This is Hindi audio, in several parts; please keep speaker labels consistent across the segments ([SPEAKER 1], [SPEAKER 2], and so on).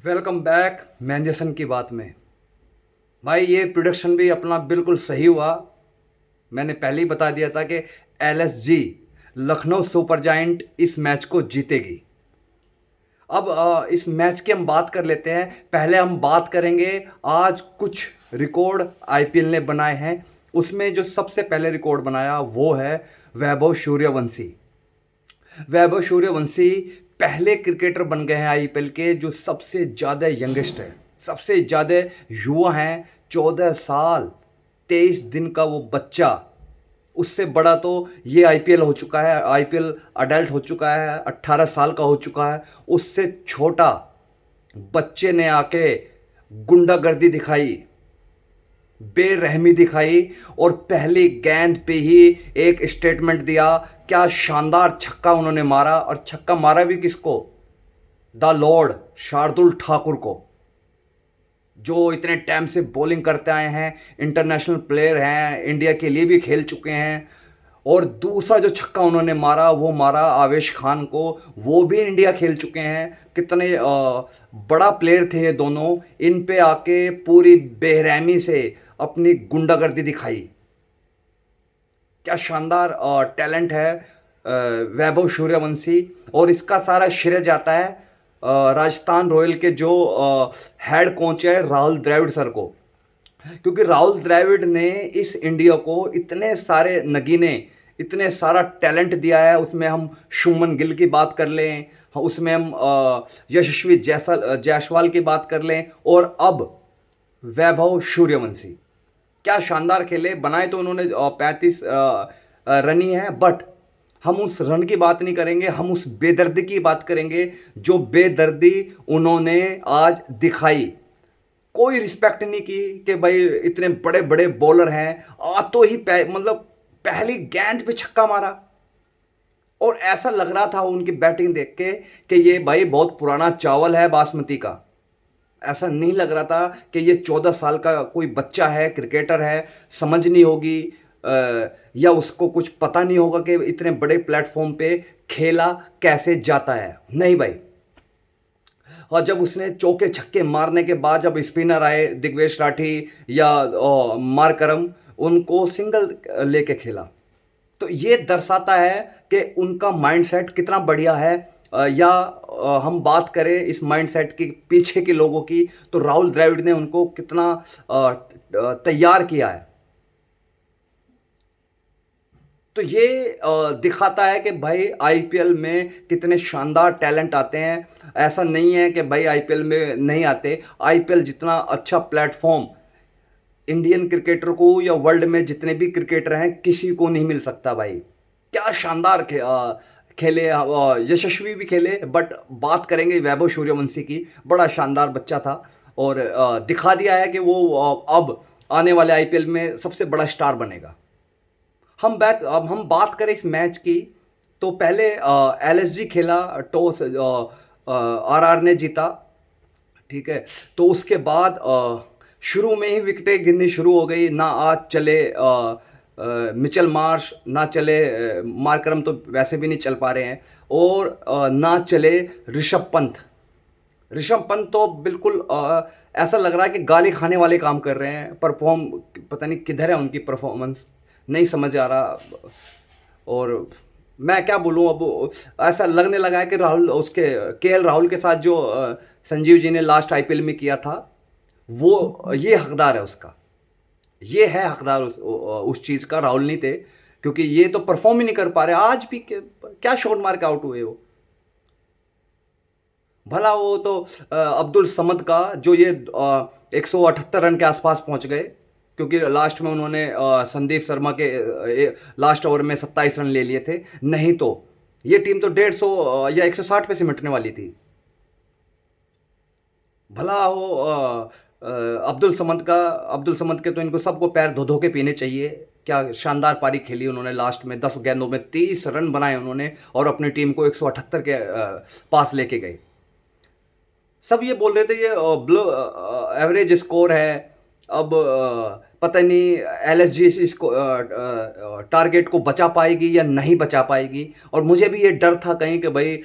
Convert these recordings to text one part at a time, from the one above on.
[SPEAKER 1] वेलकम बैक मैंजेसन की बात में। भाई ये प्रोडक्शन भी अपना बिल्कुल सही हुआ। मैंने पहले ही बता दिया था कि एलएसजी लखनऊ सुपर जायंट इस मैच को जीतेगी। अब इस मैच की हम बात कर लेते हैं। पहले हम बात करेंगे आज कुछ रिकॉर्ड आईपीएल ने बनाए हैं। उसमें जो सबसे पहले रिकॉर्ड बनाया वो है वैभव सूर्यवंशी। वैभव सूर्यवंशी पहले क्रिकेटर बन गए हैं आईपीएल के जो सबसे ज़्यादा यंगेस्ट है, सबसे ज़्यादा युवा हैं। 14 साल 23 दिन का वो बच्चा, उससे बड़ा तो ये आईपीएल हो चुका है, आईपीएल अडल्ट हो चुका है, 18 साल का हो चुका है। उससे छोटा बच्चे ने आके गुंडागर्दी दिखाई, बेरहमी दिखाई और पहली गेंद पे ही एक स्टेटमेंट दिया। क्या शानदार छक्का उन्होंने मारा, और छक्का मारा भी किसको? द लॉर्ड शार्दुल ठाकुर को, जो इतने टाइम से बॉलिंग करते आए हैं, इंटरनेशनल प्लेयर हैं, इंडिया के लिए भी खेल चुके हैं। और दूसरा जो छक्का उन्होंने मारा वो मारा आवेश खान को, वो भी इंडिया खेल चुके हैं। कितने बड़ा प्लेयर थे ये दोनों। इन पे आके पूरी बेरहमी से अपनी गुंडागर्दी दिखाई। क्या शानदार टैलेंट है वैभव सूर्यवंशी। और इसका सारा श्रेय जाता है राजस्थान रॉयल के जो हेड कोच है राहुल द्रविड़ सर को। क्योंकि राहुल द्रविड़ ने इस इंडिया को इतने सारे नगीने, इतने सारा टैलेंट दिया है। उसमें हम शुभमन गिल की बात कर लें, उसमें हम यशस्वी जायसवाल की बात कर लें, और अब वैभव सूर्यवंशी। क्या शानदार खेले। बनाए तो उन्होंने 35 रन ही है, बट हम उस रन की बात नहीं करेंगे, हम उस बेदर्दी की बात करेंगे जो बेदर्दी उन्होंने आज दिखाई। कोई रिस्पेक्ट नहीं की कि भाई इतने बड़े बड़े बॉलर हैं, आ तो ही मतलब पहली गेंद पे छक्का मारा। और ऐसा लग रहा था उनकी बैटिंग देख के कि ये भाई बहुत पुराना चावल है बासमती का। ऐसा नहीं लग रहा था कि ये 14 साल का कोई बच्चा है, क्रिकेटर है, समझ नहीं होगी या उसको कुछ पता नहीं होगा कि इतने बड़े प्लेटफॉर्म पे खेला कैसे जाता है। नहीं भाई। और जब उसने चौके छक्के मारने के बाद जब स्पिनर आए दिग्वेश राठी या मार्करम, उनको सिंगल लेके खेला, तो ये दर्शाता है कि उनका माइंडसेट कितना बढ़िया है। या हम बात करें इस माइंडसेट के पीछे के लोगों की, तो राहुल द्रविड़ ने उनको कितना तैयार किया है। तो ये दिखाता है कि भाई आईपीएल में कितने शानदार टैलेंट आते हैं। ऐसा नहीं है कि भाई आईपीएल में नहीं आते। आईपीएल जितना अच्छा प्लेटफॉर्म इंडियन क्रिकेटर को या वर्ल्ड में जितने भी क्रिकेटर हैं किसी को नहीं मिल सकता भाई। क्या शानदार खेले, यशस्वी भी खेले, बट बात करेंगे वैभव सूर्यवंशी की। बड़ा शानदार बच्चा था और दिखा दिया है कि वो अब आने वाले आईपीएल में सबसे बड़ा स्टार बनेगा। अब हम बात करें इस मैच की, तो पहले एलएसजी खेला, टॉस आरआर ने जीता, ठीक है। तो उसके बाद शुरू में ही विकेटें गिरनी शुरू हो गई। ना आज चले मिचेल मार्श, ना चले मार्करम, तो वैसे भी नहीं चल पा रहे हैं, और ना चले ऋषभ पंत। ऋषभ पंत तो बिल्कुल ऐसा लग रहा है कि गाली खाने वाले काम कर रहे हैं। परफॉर्म पता नहीं किधर है उनकी परफॉर्मेंस, नहीं समझ आ रहा। और मैं क्या बोलूं, अब ऐसा लगने लगा है कि राहुल, उसके केएल राहुल के साथ जो संजीव जी ने लास्ट आईपीएल में किया था, वो ये हकदार है उसका। ये है हकदार उस चीज़ का। राहुल नहीं थे, क्योंकि ये तो परफॉर्म ही नहीं कर पा रहे। आज भी क्या शॉट मार के आउट हुए वो। भला वो तो अब्दुल समद का जो ये 178 रन के आसपास पहुंच गए, क्योंकि लास्ट में उन्होंने संदीप शर्मा के लास्ट ओवर में 27 रन ले लिए थे। नहीं तो ये टीम तो 150 या 160 पे सिमटने वाली थी। भला हो अब्दुल समद के तो इनको सबको पैर धो धो के पीने चाहिए। क्या शानदार पारी खेली उन्होंने। लास्ट में 10 गेंदों में 30 रन बनाए उन्होंने और अपनी टीम को 178 के पास लेके गए। सब ये बोल रहे थे ये एवरेज स्कोर है। अब पता नहीं एलएसजी इसको टारगेट को बचा पाएगी या नहीं बचा पाएगी। और मुझे भी ये डर था कहीं कि भाई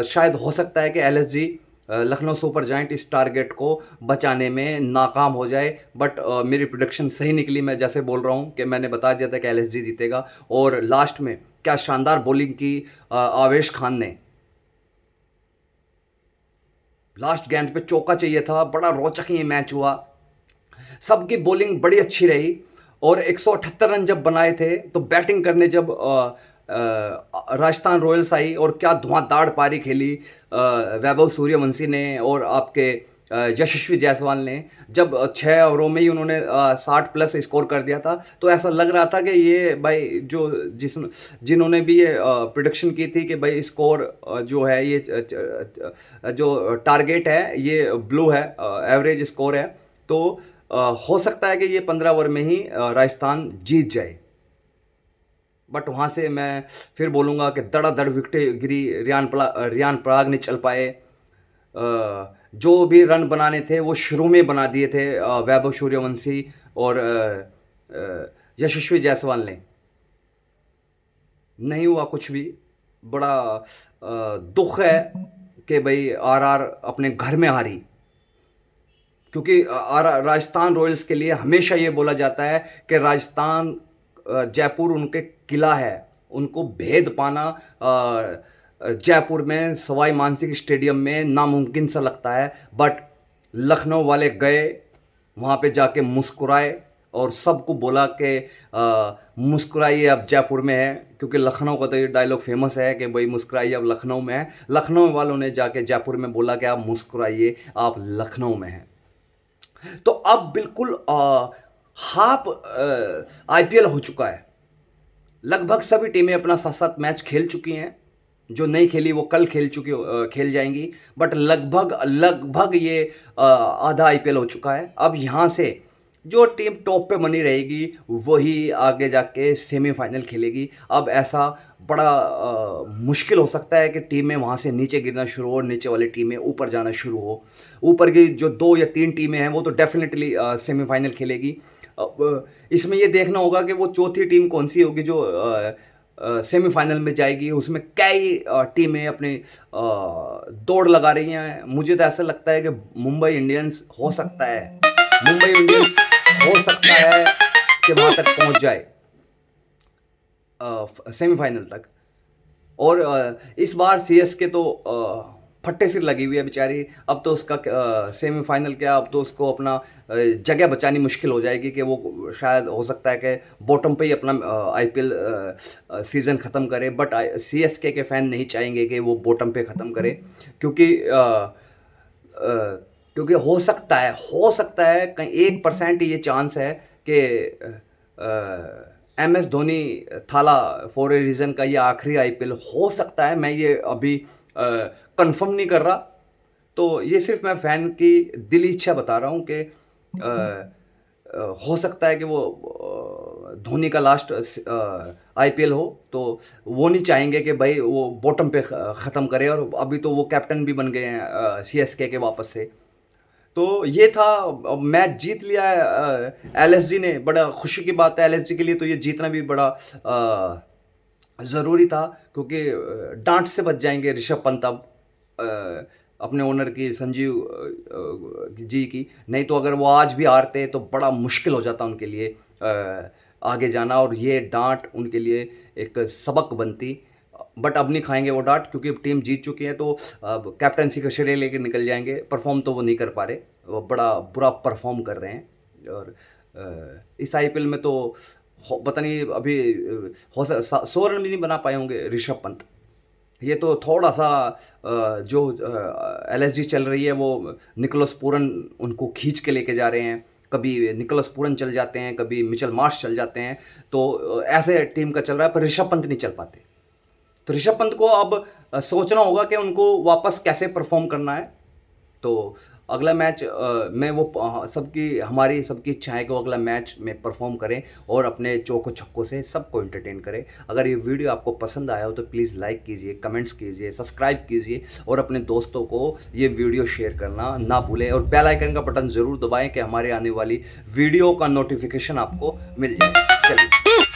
[SPEAKER 1] शायद हो सकता है कि एलएसजी लखनऊ सुपर जायंट इस टारगेट को बचाने में नाकाम हो जाए। बट मेरी प्रेडिक्शन सही निकली। मैं जैसे बोल रहा हूँ कि मैंने बता दिया था कि एलएसजी जीतेगा, और लास्ट में क्या शानदार बॉलिंग की आवेश खान ने। लास्ट गेंद पे चौका चाहिए था। बड़ा रोचक ये मैच हुआ, सबकी बॉलिंग बड़ी अच्छी रही, और 178 रन जब बनाए थे तो बैटिंग करने जब राजस्थान रॉयल्स आई, और क्या धुआंधार पारी खेली वैभव सूर्यवंशी ने और आपके यशस्वी जायसवाल ने। जब 6 ओवरों में ही उन्होंने 60 प्लस स्कोर कर दिया था, तो ऐसा लग रहा था कि ये भाई जिन्होंने भी ये प्रिडिक्शन की थी कि भाई स्कोर जो है ये जो टारगेट है ये ब्लू है, एवरेज स्कोर है, तो हो सकता है कि ये 15 ओवर में ही राजस्थान जीत जाए। बट वहाँ से मैं फिर बोलूँगा कि धड़ाधड़ विकेटें गिरी, रियान पराग नहीं चल पाए। जो भी रन बनाने थे वो शुरू में बना दिए थे वैभव सूर्यवंशी और यशस्वी जायसवाल ने। नहीं हुआ कुछ भी। बड़ा दुख है कि भाई आरआर अपने घर में हारी, क्योंकि राजस्थान रॉयल्स के लिए हमेशा ये बोला जाता है कि राजस्थान जयपुर उनके किला है। उनको भेद पाना जयपुर में सवाई मानसिंह स्टेडियम में नामुमकिन सा लगता है। बट लखनऊ वाले गए, वहाँ पे जाके मुस्कुराए और सबको बोला कि मुस्कुराइए अब जयपुर में है, क्योंकि लखनऊ का तो ये डायलॉग फेमस है कि भाई मुस्कुराइए अब लखनऊ में है। लखनऊ वालों ने जाके जयपुर में बोला कि आप मुस्कुराइए, आप लखनऊ में हैं। तो अब बिल्कुल हाफ आईपीएल हो चुका है। लगभग सभी टीमें अपना 7-7 मैच खेल चुकी हैं। जो नहीं खेली वो कल खेल जाएंगी। बट लगभग ये आधा आईपीएल हो चुका है। अब यहाँ से जो टीम टॉप पे बनी रहेगी वही आगे जाके सेमीफाइनल खेलेगी। अब ऐसा बड़ा मुश्किल हो सकता है कि टीमें वहाँ से नीचे गिरना शुरू हो और नीचे वाली टीमें ऊपर जाना शुरू हो। ऊपर की जो 2 या 3 टीमें हैं वो तो डेफिनेटली सेमीफाइनल खेलेगी। इसमें ये देखना होगा कि वो चौथी टीम कौन सी होगी जो सेमीफाइनल में जाएगी। उसमें कई टीमें अपनी दौड़ लगा रही हैं। मुझे तो ऐसा लगता है कि मुंबई इंडियंस हो सकता है कि वहाँ तक पहुँच जाए सेमीफाइनल तक। और इस बार सीएसके तो फट्टे सिर लगी हुई है बेचारी। अब तो उसका सेमीफाइनल क्या, अब तो उसको अपना जगह बचानी मुश्किल हो जाएगी कि वो शायद हो सकता है कि बॉटम पे ही अपना आईपीएल सीज़न ख़त्म करे। बट सीएसके के फ़ैन नहीं चाहेंगे कि वो बॉटम पे ख़त्म करे, क्योंकि हो सकता है कहीं 1% ये चांस है कि MS धोनी थाला फॉर ए रीज़न का ये आखिरी आईपीएल हो सकता है। मैं ये अभी कंफर्म नहीं कर रहा, तो ये सिर्फ मैं फ़ैन की दिली इच्छा बता रहा हूँ कि हो सकता है कि वो धोनी का लास्ट आईपीएल हो, तो वो नहीं चाहेंगे कि भाई वो बॉटम पे ख़त्म करे। और अभी तो वो कैप्टन भी बन गए हैं सीएसके के वापस से। तो ये था, मैच जीत लिया है एलएसजी ने। बड़ा खुशी की बात है एलएसजी के लिए, तो ये जीतना भी बड़ा ज़रूरी था, क्योंकि डांट से बच जाएंगे ऋषभ पंत अब अपने ओनर की, संजीव जी की। नहीं तो अगर वो आज भी हारते तो बड़ा मुश्किल हो जाता उनके लिए आगे जाना, और ये डांट उनके लिए एक सबक बनती। बट अब नहीं खाएंगे वो डांट, क्योंकि टीम जीत चुकी है। तो अब कैप्टनसी का श्रेय लेकर निकल जाएंगे। परफॉर्म तो वो नहीं कर पा रहे, वो बड़ा बुरा परफॉर्म कर रहे हैं। और इस आईपीएल में तो पता नहीं अभी 100 रन भी नहीं बना पाए होंगे ऋषभ पंत। ये तो थोड़ा सा जो एलएसजी चल रही है वो निकोलस पूरन उनको खींच के लेके जा रहे हैं। कभी निकोलस पूरन चल जाते हैं, कभी मिचेल मार्श चल जाते हैं। तो ऐसे टीम का चल रहा है, पर ऋषभ पंत नहीं चल पाते। तो ऋषभ पंत को अब सोचना होगा कि उनको वापस कैसे परफॉर्म करना है। तो अगला मैच में वो हमारी सबकी इच्छा है कि वो अगला मैच में परफॉर्म करें और अपने चौको छक्कों से सबको एंटरटेन करें। अगर ये वीडियो आपको पसंद आया हो तो प्लीज़ लाइक कीजिए, कमेंट्स कीजिए, सब्सक्राइब कीजिए और अपने दोस्तों को ये वीडियो शेयर करना ना भूलें। और बेल आइकन का बटन ज़रूर दबाएं कि हमारे आने वाली वीडियो का नोटिफिकेशन आपको मिल जाए। चलिए।